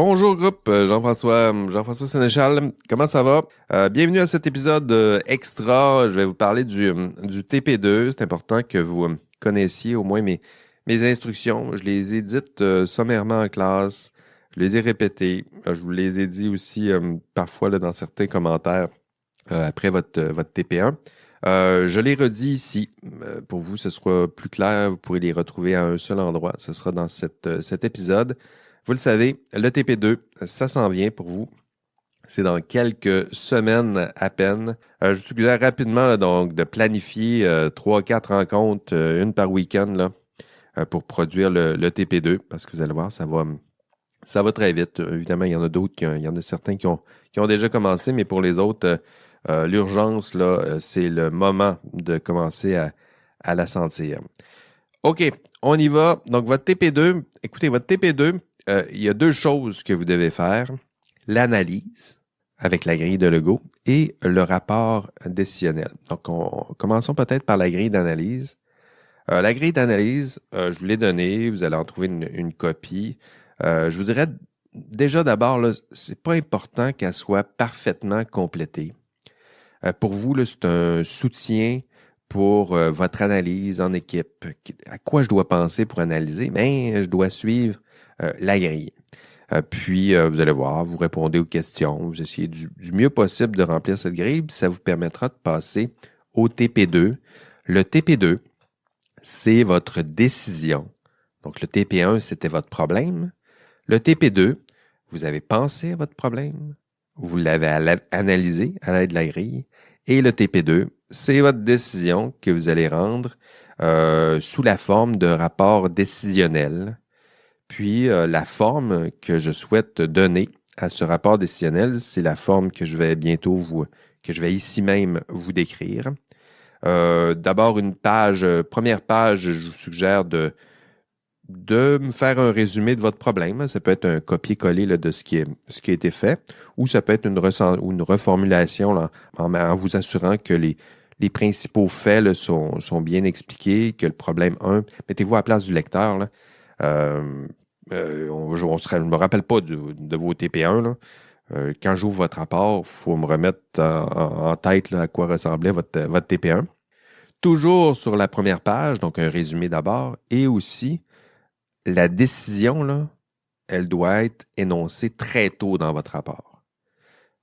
Bonjour groupe, Jean-François Sénéchal, comment ça va? Bienvenue à cet épisode extra. Je vais vous parler du TP2. C'est important que vous connaissiez au moins mes instructions. Je les ai dites sommairement en classe, je les ai répétées. Je vous les ai dit aussi parfois là, dans certains commentaires après votre TP1. Je les redis ici. Pour vous, ce sera plus clair. Vous pourrez les retrouver à un seul endroit. Ce sera dans cet épisode. Vous le savez, le TP2, ça s'en vient pour vous. C'est dans quelques semaines à peine. Je vous suggère rapidement là, donc, de planifier 3-4 rencontres, une par week-end, là, pour produire le TP2, parce que vous allez voir, ça va très vite. Évidemment, il y en a d'autres, il y en a certains qui ont déjà commencé, mais pour les autres, l'urgence, là, c'est le moment de commencer à la sentir. OK, on y va. Donc, votre TP2, écoutez, votre TP2, il y a deux choses que vous devez faire. L'analyse avec la grille de Legault et le rapport décisionnel. Donc, commençons peut-être par la grille d'analyse. La grille d'analyse, je vous l'ai donnée, vous allez en trouver une copie. Je vous dirais déjà d'abord, là, c'est pas important qu'elle soit parfaitement complétée. Pour vous, là, c'est un soutien pour votre analyse en équipe. À quoi je dois penser pour analyser? Bien, je dois suivre la grille. Puis, vous allez voir, vous répondez aux questions, vous essayez du mieux possible de remplir cette grille, puis ça vous permettra de passer au TP2. Le TP2, c'est votre décision. Donc, le TP1, c'était votre problème. Le TP2, vous avez pensé à votre problème, vous l'avez analysé à l'aide de la grille, et le TP2, c'est votre décision que vous allez rendre sous la forme de rapport décisionnel. Puis, la forme que je souhaite donner à ce rapport décisionnel, c'est la forme que je vais que je vais ici même vous décrire. D'abord, première page, je vous suggère de me faire un résumé de votre problème. Ça peut être un copier-coller là, de ce qui a été fait, ou ça peut être une reformulation là, en vous assurant que les principaux faits là, sont bien expliqués, que le problème 1, mettez-vous à la place du lecteur. Là, je ne me rappelle pas de vos TP1. Là. Quand j'ouvre votre rapport, il faut me remettre en tête là, à quoi ressemblait votre TP1. Toujours sur la première page, donc un résumé d'abord, et aussi la décision, là, elle doit être énoncée très tôt dans votre rapport.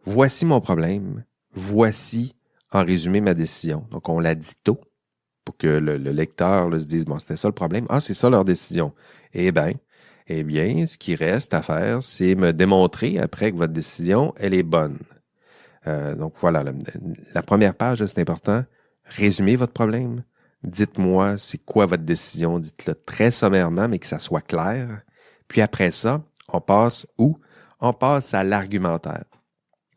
Voici mon problème. Voici, en résumé, ma décision. Donc, on la dit tôt pour que le lecteur là, se dise, bon, c'était ça le problème. Ah, c'est ça leur décision. Eh bien, ce qui reste à faire, c'est me démontrer après que votre décision, elle est bonne. Donc, voilà, la première page, c'est important. Résumez votre problème. Dites-moi, c'est quoi votre décision? Dites-le très sommairement, mais que ça soit clair. Puis après ça, on passe où? On passe à l'argumentaire.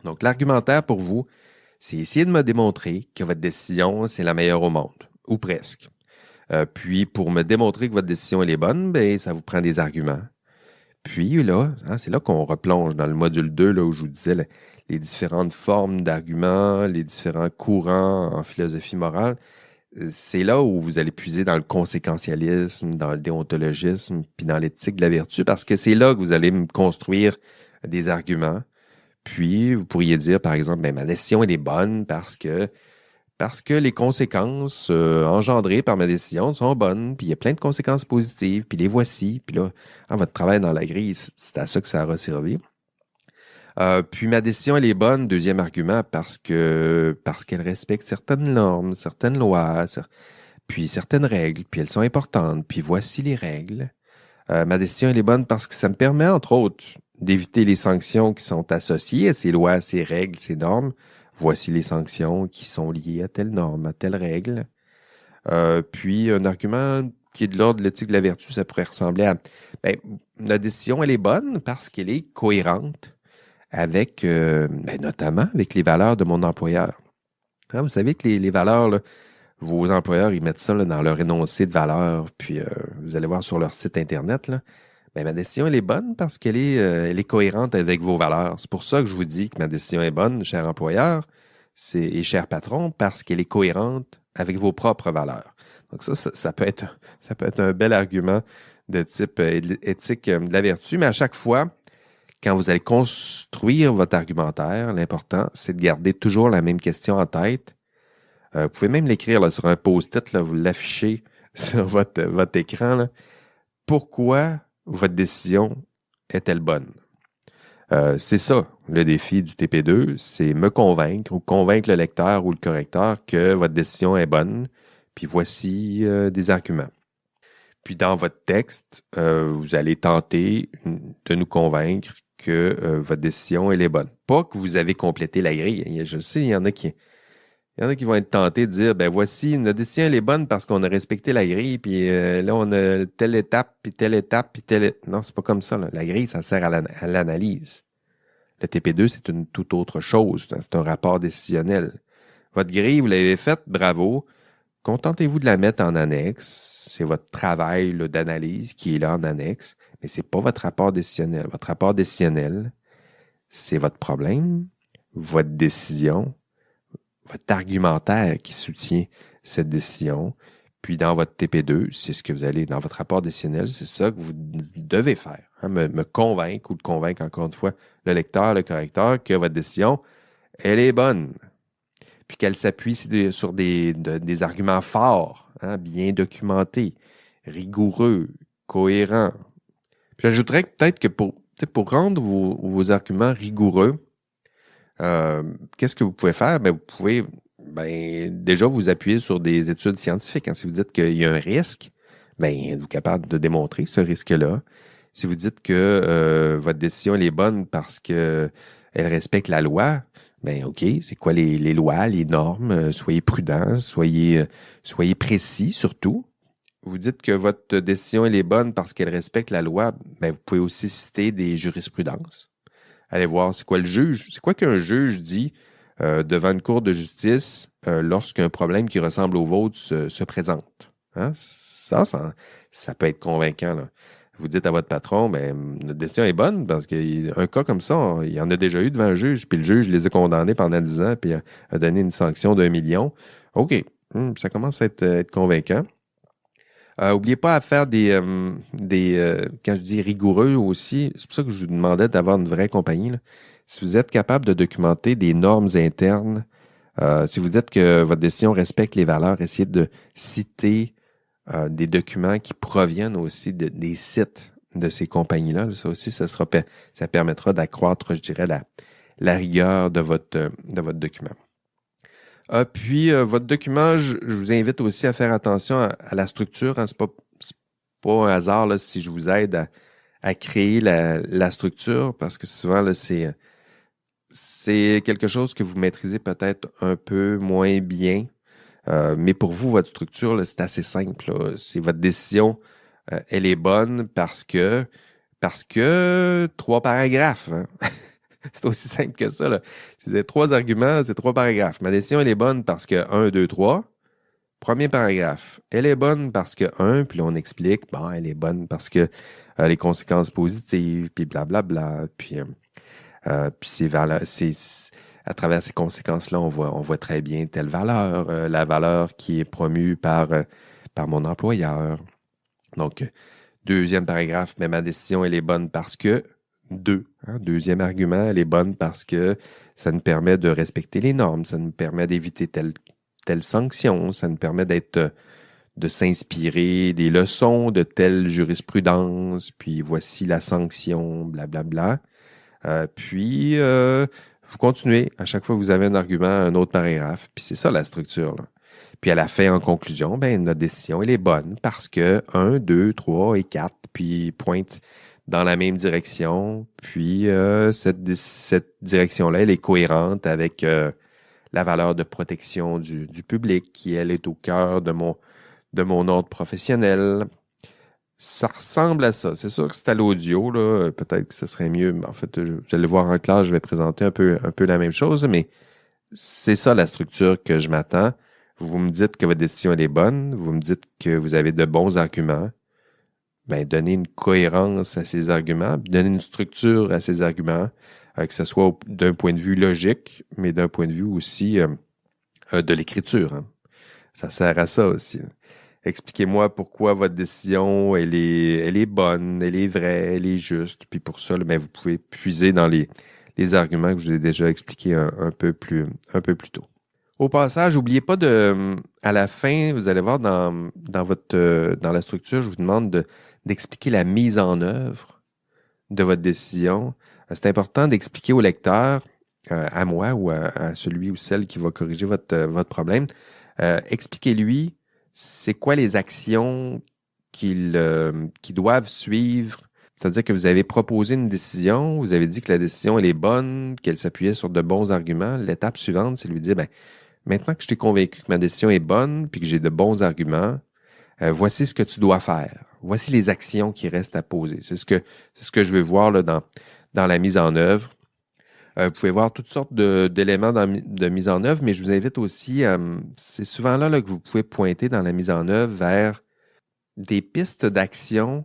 Donc, l'argumentaire pour vous, c'est essayer de me démontrer que votre décision, c'est la meilleure au monde, ou presque. Puis, pour me démontrer que votre décision, elle est bonne, ben, ça vous prend des arguments. Puis là, c'est là qu'on replonge dans le module 2, là, où je vous disais les différentes formes d'arguments, les différents courants en philosophie morale. C'est là où vous allez puiser dans le conséquentialisme, dans le déontologisme, puis dans l'éthique de la vertu, parce que c'est là que vous allez me construire des arguments. Puis, vous pourriez dire, par exemple, ben, ma décision, elle est bonne parce que les conséquences engendrées par ma décision sont bonnes, puis il y a plein de conséquences positives, puis les voici. Puis là, votre travail dans la grille, c'est à ça que ça aura servi. Puis ma décision, elle est bonne, deuxième argument, parce qu'elle respecte certaines normes, certaines lois, puis certaines règles, puis elles sont importantes, puis voici les règles. Ma décision, elle est bonne parce que ça me permet, entre autres, d'éviter les sanctions qui sont associées à ces lois, à ces règles, ces normes. Voici les sanctions qui sont liées à telle norme, à telle règle. Puis un argument qui est de l'ordre de l'éthique de la vertu, ça pourrait ressembler à la décision, elle est bonne parce qu'elle est cohérente avec, notamment avec les valeurs de mon employeur. Vous savez que les valeurs, là, vos employeurs, ils mettent ça là, dans leur énoncé de valeurs, puis vous allez voir sur leur site Internet, là, ma décision, elle est bonne parce qu'elle elle est cohérente avec vos valeurs. C'est pour ça que je vous dis que ma décision est bonne, cher employeur et cher patron, parce qu'elle est cohérente avec vos propres valeurs. Donc ça peut être un bel argument de type éthique de la vertu, mais à chaque fois quand vous allez construire votre argumentaire, l'important, c'est de garder toujours la même question en tête. Vous pouvez même l'écrire là, sur un post-it, là, vous l'affichez sur votre écran. Là. Pourquoi votre décision est-elle bonne? C'est ça, le défi du TP2, c'est me convaincre ou convaincre le lecteur ou le correcteur que votre décision est bonne, puis voici des arguments. Puis dans votre texte, vous allez tenter de nous convaincre que votre décision, elle est bonne. Pas que vous avez complété la grille. Je sais, il y en a qui vont être tentés de dire, ben voici, notre décision, elle est bonne parce qu'on a respecté la grille, puis là, on a telle étape, puis telle étape, puis telle... Non, c'est pas comme ça. Là. La grille, ça sert à l'analyse. Le TP2, c'est une toute autre chose. C'est un rapport décisionnel. Votre grille, vous l'avez faite, bravo. Contentez-vous de la mettre en annexe. C'est votre travail là, d'analyse qui est là en annexe, mais c'est pas votre rapport décisionnel. Votre rapport décisionnel, c'est votre problème, votre décision, votre argumentaire qui soutient cette décision. Puis dans votre TP2, c'est ce que vous allez, dans votre rapport décisionnel, c'est ça que vous devez faire. Hein, me convaincre ou de convaincre encore une fois le lecteur, le correcteur, que votre décision, elle est bonne. Puis qu'elle s'appuie sur des arguments forts, hein, bien documentés, rigoureux, cohérents. Puis j'ajouterais que peut-être que pour rendre vos arguments rigoureux, qu'est-ce que vous pouvez faire? Ben, vous pouvez déjà vous appuyer sur des études scientifiques. Hein. Si vous dites qu'il y a un risque, ben, vous êtes capable de démontrer ce risque-là. Si vous dites que votre décision elle est bonne parce qu'elle respecte la loi, ben OK, c'est quoi les lois, les normes? Soyez prudents, soyez précis surtout. Vous dites que votre décision elle est bonne parce qu'elle respecte la loi, ben, vous pouvez aussi citer des jurisprudences. Allez voir, c'est quoi le juge? C'est quoi qu'un juge dit devant une cour de justice lorsqu'un problème qui ressemble au vôtre se présente? Hein? Ça peut être convaincant. Là. Vous dites à votre patron, ben, notre décision est bonne parce qu'un cas comme ça, il y en a déjà eu devant un juge, puis le juge les a condamnés pendant 10 ans, puis a donné une sanction d'1 million. OK, ça commence à être convaincant. N'oubliez pas à faire quand je dis rigoureux aussi, c'est pour ça que je vous demandais d'avoir une vraie compagnie. Là. Si vous êtes capable de documenter des normes internes, si vous dites que votre décision respecte les valeurs, essayez de citer des documents qui proviennent aussi des sites de ces compagnies-là. Ça aussi, ça permettra d'accroître, je dirais, la rigueur de votre document. Puis, votre document, je vous invite aussi à faire attention à la structure. Hein. C'est pas un hasard là, si je vous aide à créer la structure, parce que souvent, là, c'est quelque chose que vous maîtrisez peut-être un peu moins bien. Mais pour vous, votre structure, là, c'est assez simple. Là. C'est votre décision, elle est bonne parce que 3 paragraphes. Hein? C'est aussi simple que ça. Là. Si vous avez 3 arguments, c'est 3 paragraphes. Ma décision, elle est bonne parce que 1, 2, 3. Premier paragraphe. Elle est bonne parce que 1, puis là, on explique, bon, elle est bonne parce que les conséquences positives, puis blablabla. Puis à travers ces conséquences-là, on voit très bien telle valeur, la valeur qui est promue par mon employeur. Donc, deuxième paragraphe, mais ma décision, elle est bonne parce que 2. Hein, deuxième argument, elle est bonne parce que ça nous permet de respecter les normes, ça nous permet d'éviter telle sanction, ça nous permet de s'inspirer des leçons de telle jurisprudence, puis voici la sanction, blablabla. Puis, vous continuez. À chaque fois que vous avez un argument, un autre paragraphe. Puis c'est ça la structure. Là. Puis à la fin, en conclusion, ben notre décision, elle est bonne parce que 1, 2, 3 et 4, puis pointe dans la même direction. Puis cette direction-là, elle est cohérente avec la valeur de protection du public qui, elle, est au cœur de mon ordre professionnel. Ça ressemble à ça. C'est sûr que c'est à l'audio, là. Peut-être que ce serait mieux. En fait, vous allez voir en classe, je vais présenter un peu la même chose, mais c'est ça la structure que je m'attends. Vous me dites que votre décision elle est bonne, vous me dites que vous avez de bons arguments. Ben, donnez une cohérence à ces arguments, puis donnez une structure à ces arguments, que ce soit d'un point de vue logique, mais d'un point de vue aussi de l'écriture. Hein. Ça sert à ça aussi. Expliquez-moi pourquoi votre décision, elle est bonne, elle est vraie, elle est juste. Puis pour ça, là, ben, vous pouvez puiser dans les arguments que je vous ai déjà expliqués un peu plus tôt. Au passage, n'oubliez pas à la fin, vous allez voir dans la structure, je vous demande d'expliquer la mise en œuvre de votre décision. C'est important d'expliquer au lecteur, à moi ou à celui ou celle qui va corriger votre problème, expliquez-lui c'est quoi les actions qu'ils doivent suivre. C'est-à-dire que vous avez proposé une décision, vous avez dit que la décision elle est bonne, qu'elle s'appuyait sur de bons arguments. L'étape suivante, c'est de lui dire, ben, maintenant que je t'ai convaincu que ma décision est bonne puis que j'ai de bons arguments, voici ce que tu dois faire. Voici les actions qui restent à poser. C'est ce que je vais voir là, dans la mise en œuvre. Vous pouvez voir toutes sortes d'éléments de mise en œuvre, mais je vous invite aussi, c'est souvent là, que vous pouvez pointer dans la mise en œuvre vers des pistes d'action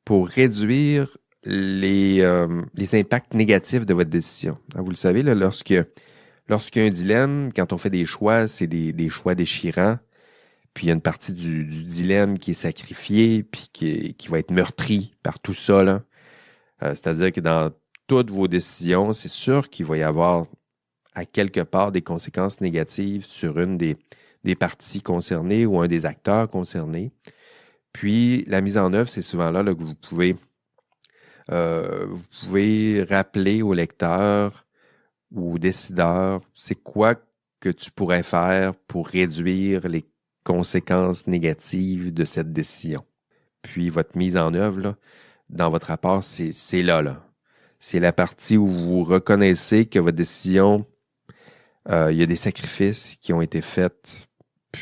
pour réduire les impacts négatifs de votre décision. Vous le savez, là, lorsqu'il y a un dilemme, quand on fait des choix, c'est des choix déchirants. Puis il y a une partie du dilemme qui est sacrifiée, puis qui va être meurtrie par tout ça, là. C'est-à-dire que dans toutes vos décisions, c'est sûr qu'il va y avoir à quelque part des conséquences négatives sur une des parties concernées ou un des acteurs concernés. Puis la mise en œuvre, c'est souvent là, que vous pouvez rappeler au lecteur ou au décideur, c'est quoi que tu pourrais faire pour réduire les conséquences négatives de cette décision. Puis votre mise en œuvre, là, dans votre rapport, c'est là. C'est la partie où vous reconnaissez que votre décision, il y a des sacrifices qui ont été faits,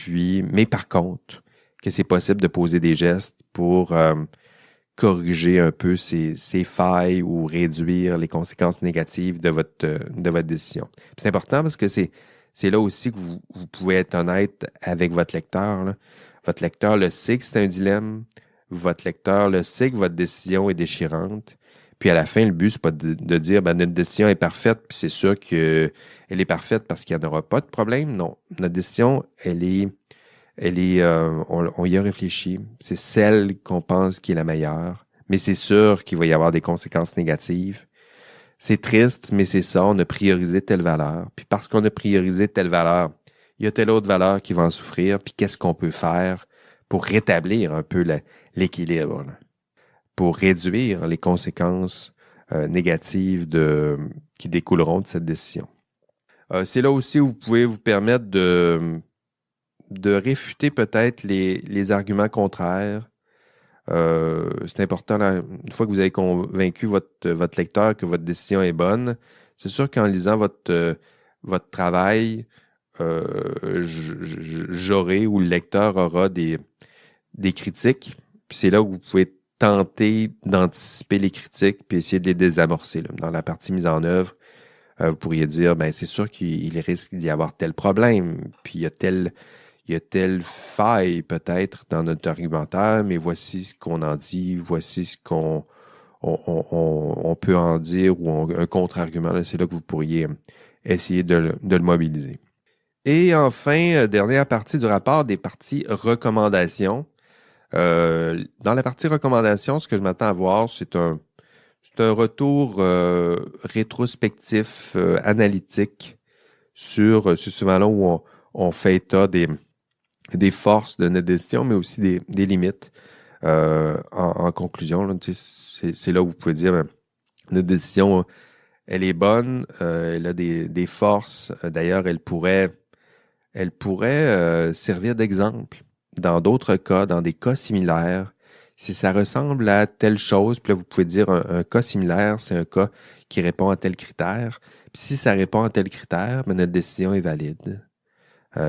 mais par contre, que c'est possible de poser des gestes pour corriger un peu ces failles ou réduire les conséquences négatives de votre décision. Puis c'est important parce que c'est là aussi que vous pouvez être honnête avec votre lecteur, là. Votre lecteur le sait que c'est un dilemme. Votre lecteur le sait que votre décision est déchirante. Puis à la fin, le but, c'est pas de dire notre décision est parfaite, puis c'est sûr qu'elle est parfaite parce qu'il n'y en aura pas de problème. Non. Notre décision, on y a réfléchi. C'est celle qu'on pense qui est la meilleure. Mais c'est sûr qu'il va y avoir des conséquences négatives. C'est triste, mais c'est ça. On a priorisé telle valeur. Puis parce qu'on a priorisé telle valeur, il y a telle autre valeur qui va en souffrir. Puis qu'est-ce qu'on peut faire pour rétablir un peu l'équilibre, là, pour réduire les conséquences négatives qui découleront de cette décision. C'est là aussi où vous pouvez vous permettre de réfuter peut-être les arguments contraires. C'est important, là, une fois que vous avez convaincu votre lecteur que votre décision est bonne, c'est sûr qu'en lisant votre travail, j'aurai ou le lecteur aura des critiques. Puis c'est là où vous pouvez tenter d'anticiper les critiques puis essayer de les désamorcer. Là. Dans la partie mise en œuvre, vous pourriez dire, c'est sûr qu'il risque d'y avoir tel problème, puis il y a telle faille peut-être dans notre argumentaire, mais voici ce qu'on en dit, voici ce qu'on peut en dire, ou un contre-argument. Là, c'est là que vous pourriez essayer de le mobiliser. Et enfin, dernière partie du rapport, des parties recommandations. Dans la partie recommandations, ce que je m'attends à voir, c'est un retour rétrospectif, analytique sur c'est souvent là où on fait état des forces de notre décision, mais aussi des limites. En conclusion, là, c'est là où vous pouvez dire notre décision, elle est bonne, elle a des forces. D'ailleurs, elle pourrait servir d'exemple dans d'autres cas, dans des cas similaires. Si ça ressemble à telle chose, puis là, vous pouvez dire un cas similaire, c'est un cas qui répond à tel critère. Puis si ça répond à tel critère, notre décision est valide.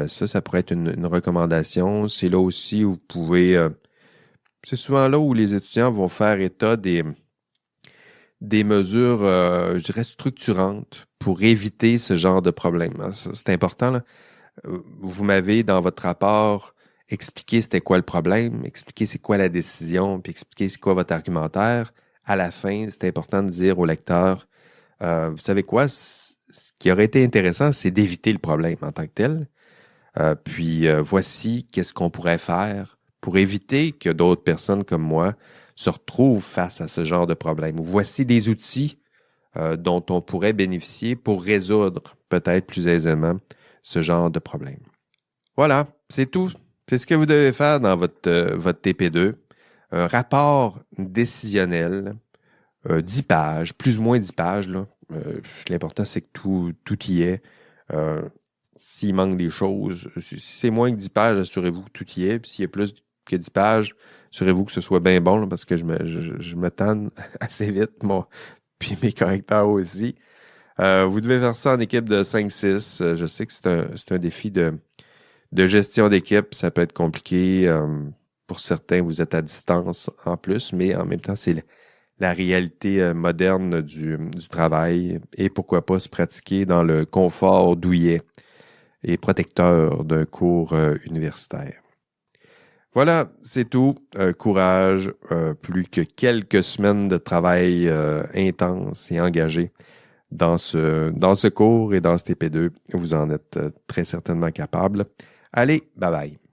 Ça pourrait être une recommandation. C'est là aussi où vous pouvez... c'est souvent là où les étudiants vont faire état des mesures, je dirais, structurantes pour éviter ce genre de problème. C'est important, là. Vous m'avez, dans votre rapport, expliqué c'était quoi le problème, expliqué c'est quoi la décision, puis expliqué c'est quoi votre argumentaire. À la fin, c'est important de dire au lecteur, vous savez quoi, ce qui aurait été intéressant, c'est d'éviter le problème en tant que tel. Puis voici qu'est-ce qu'on pourrait faire pour éviter que d'autres personnes comme moi se retrouvent face à ce genre de problème. Voici des outils dont on pourrait bénéficier pour résoudre peut-être plus aisément ce genre de problème. Voilà, c'est tout. C'est ce que vous devez faire dans votre TP2. Un rapport décisionnel, 10 pages, plus ou moins 10 pages. Là. L'important, c'est que tout y est. S'il manque des choses, si c'est moins que 10 pages, assurez-vous que tout y est. Puis s'il y a plus que 10 pages, assurez-vous que ce soit bien bon, là, parce que je me tanne assez vite, puis mes correcteurs aussi. Vous devez faire ça en équipe de 5-6. Je sais que c'est un défi de gestion d'équipe. Ça peut être compliqué. Pour certains, vous êtes à distance en plus, mais en même temps, c'est la réalité moderne du travail. Et pourquoi pas se pratiquer dans le confort douillet et protecteur d'un cours universitaire. Voilà, c'est tout. Courage, plus que quelques semaines de travail intense et engagé dans ce cours et dans ce TP2. Vous en êtes très certainement capable. Allez, bye bye.